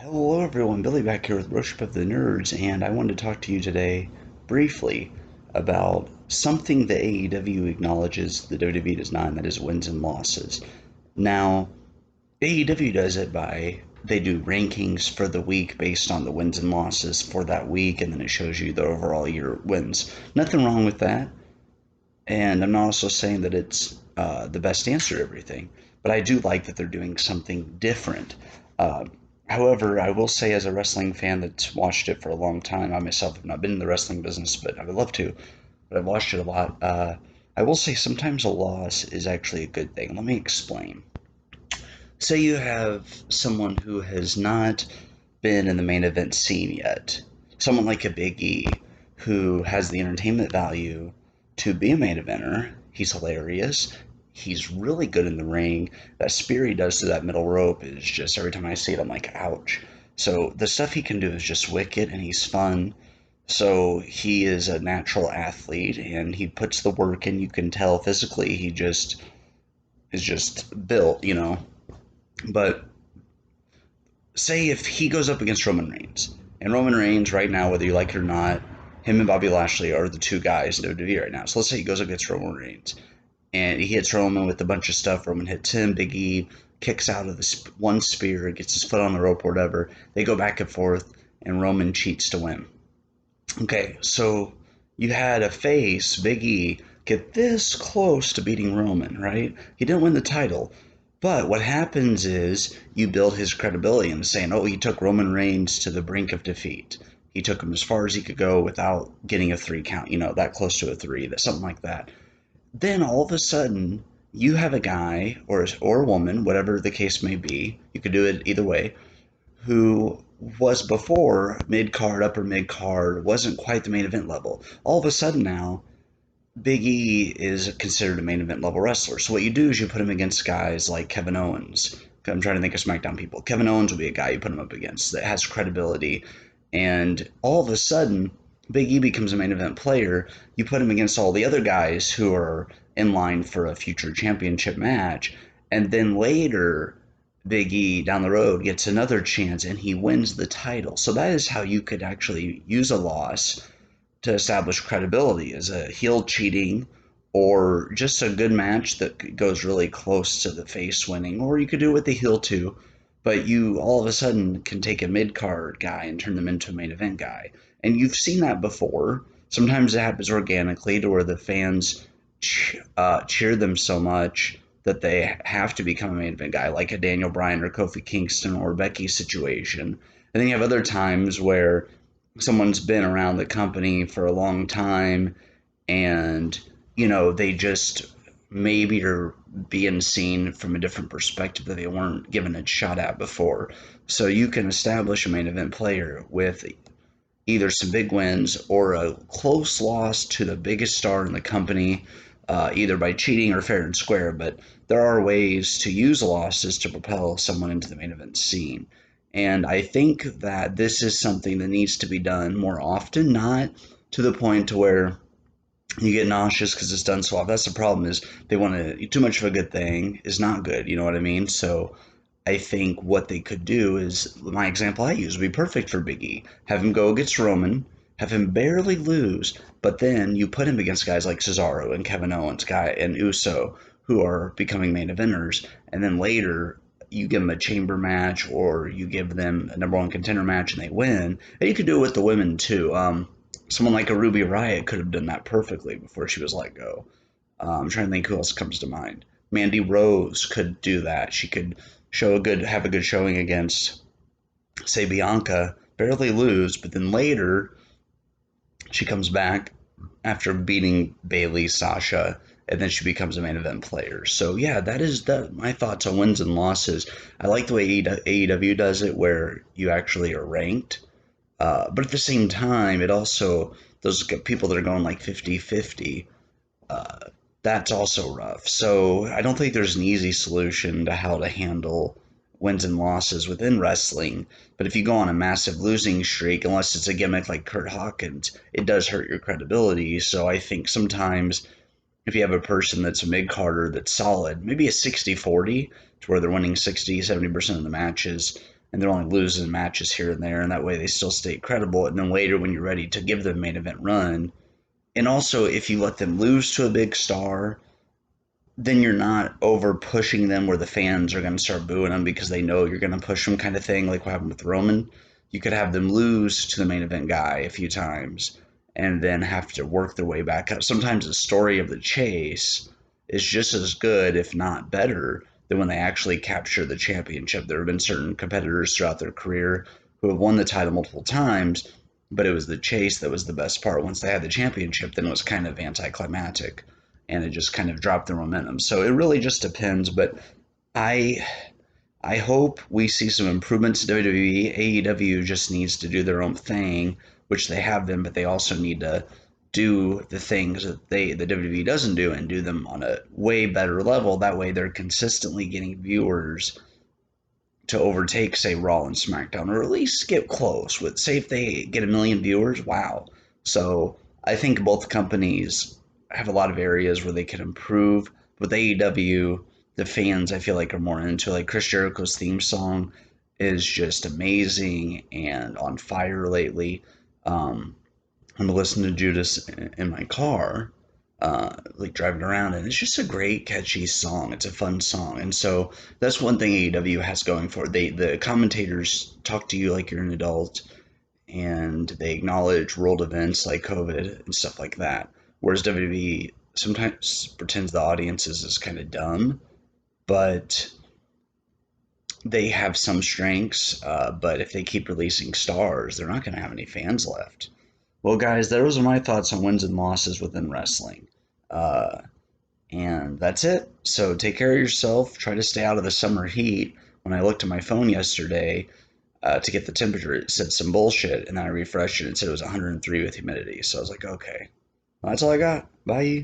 Hello everyone, Billy back here with Worship of the Nerds, and I wanted to talk to you today briefly about something the AEW acknowledges the WWE does not, and that is wins and losses. Now, AEW does it by they do rankings for the week based on the wins and losses for that week, and then it shows you the overall year wins. Nothing wrong with that, and I'm not also saying that it's the best answer to everything, but I do like that they're doing something different. Uh, However, I will say, as a wrestling fan that's watched it for a long time, I myself have not been in the wrestling business, but I would love to. But I've watched it a lot. I will say sometimes a loss is actually a good thing. Let me explain. Say you have someone who has not been in the main event scene yet, someone like a Big E, who has the entertainment value to be a main eventer. He's hilarious. He's really good in the ring. That spear he does to that middle rope is just every time I see it, I'm like, ouch. So the stuff he can do is just wicked, and he's fun. So he is a natural athlete, and he puts the work in. You can tell physically he just is just built. But say if he goes up against Roman Reigns, and Roman Reigns right now, whether you like it or not, him and Bobby Lashley are the two guys in WWE right now. So let's say he goes up against Roman Reigns, and he hits Roman with a bunch of stuff. Roman hits him. Big E kicks out of this one spear, gets his foot on the rope or whatever. They go back and forth, and Roman cheats to win. Okay, so you had a face, Big E, get this close to beating Roman, right? He didn't win the title. But what happens is you build his credibility and saying, oh, he took Roman Reigns to the brink of defeat. He took him as far as he could go without getting a three count, that close to a three, that something like that. Then all of a sudden, you have a guy or a woman, whatever the case may be, you could do it either way, who was before mid card, upper mid card, wasn't quite the main event level. All of a sudden now, Big E is considered a main event level wrestler. So what you do is you put him against guys like Kevin Owens. I'm trying to think of SmackDown people. Kevin Owens would be a guy you put him up against that has credibility. And all of a sudden, Big E becomes a main event player. You put him against all the other guys who are in line for a future championship match. And then later, Big E down the road gets another chance and he wins the title. So that is how you could actually use a loss to establish credibility as a heel cheating or just a good match that goes really close to the face winning, or you could do it with the heel too. But you all of a sudden can take a mid card guy and turn them into a main event guy. And you've seen that before. Sometimes it happens organically to where the fans cheer them so much that they have to become a main event guy, like a Daniel Bryan or Kofi Kingston or Becky situation. And then you have other times where someone's been around the company for a long time and they just maybe are being seen from a different perspective that they weren't given a shot at before. So you can establish a main event player with either some big wins or a close loss to the biggest star in the company, either by cheating or fair and square. But there are ways to use losses to propel someone into the main event scene. And I think that this is something that needs to be done more often, not to the point to where you get nauseous because it's done so often. That's the problem, is they want to, too much of a good thing is not good. You know what I mean? So I think what they could do is, my example I use would be perfect for Big E. Have him go against Roman, have him barely lose, but then you put him against guys like Cesaro and Kevin Owens, and Uso, who are becoming main eventers, and then later you give them a chamber match or you give them a number one contender match and they win. And you could do it with the women too. Someone like a Ruby Riott could have done that perfectly before she was let go. I'm trying to think who else comes to mind. Mandy Rose could do that. She could have a good showing against, say, Bianca, barely lose, but then later she comes back after beating Bayley, Sasha, and then she becomes a main event player. So yeah, that is my thoughts on wins and losses. I like the way AEW does it, where you actually are ranked. But at the same time, it also, those people that are going like 50-50, uh, that's also rough. So I don't think there's an easy solution to how to handle wins and losses within wrestling. But if you go on a massive losing streak, unless it's a gimmick like Kurt Hawkins, it does hurt your credibility. So I think sometimes if you have a person that's a mid carder that's solid, maybe a 60-40, to where they're winning 60, 70% of the matches, and they're only losing matches here and there, and that way they still stay credible. And then later, when you're ready to give them a main event run, and also if you let them lose to a big star, then you're not over pushing them where the fans are going to start booing them because they know you're going to push them, kind of thing, like what happened with Roman. You could have them lose to the main event guy a few times and then have to work their way back up. Sometimes the story of the chase is just as good, if not better, than when they actually capture the championship. There have been certain competitors throughout their career who have won the title multiple times, but it was the chase that was the best part. Once they had the championship, then it was kind of anticlimactic and it just kind of dropped their momentum. So it really just depends. But I I hope we see some improvements in WWE. AEW just needs to do their own thing, which they have been, but they also need to do the things that the WWE doesn't do and do them on a way better level. That way they're consistently getting viewers to overtake, say, Raw and SmackDown, or at least get close. With say if they get a million viewers, wow. So I think both companies have a lot of areas where they can improve. With AEW, the fans I feel like are more into like Chris Jericho's theme song is just amazing and on fire lately. Um, I'm listening to Judas in my car, like driving around, and it's just a great, catchy song. It's a fun song, and so that's one thing AEW has going for it. The commentators talk to you like you're an adult, and they acknowledge world events like COVID and stuff like that. Whereas WWE sometimes pretends the audience is kind of dumb, but they have some strengths. But if they keep releasing stars, they're not going to have any fans left. Well, guys, those are my thoughts on wins and losses within wrestling. Uh, and that's it. So take care of yourself. Try to stay out of the summer heat. When I looked at my phone yesterday to get the temperature, it said some bullshit. And then I refreshed it and it said it was 103 with humidity. So I was like, okay, well, that's all I got. Bye.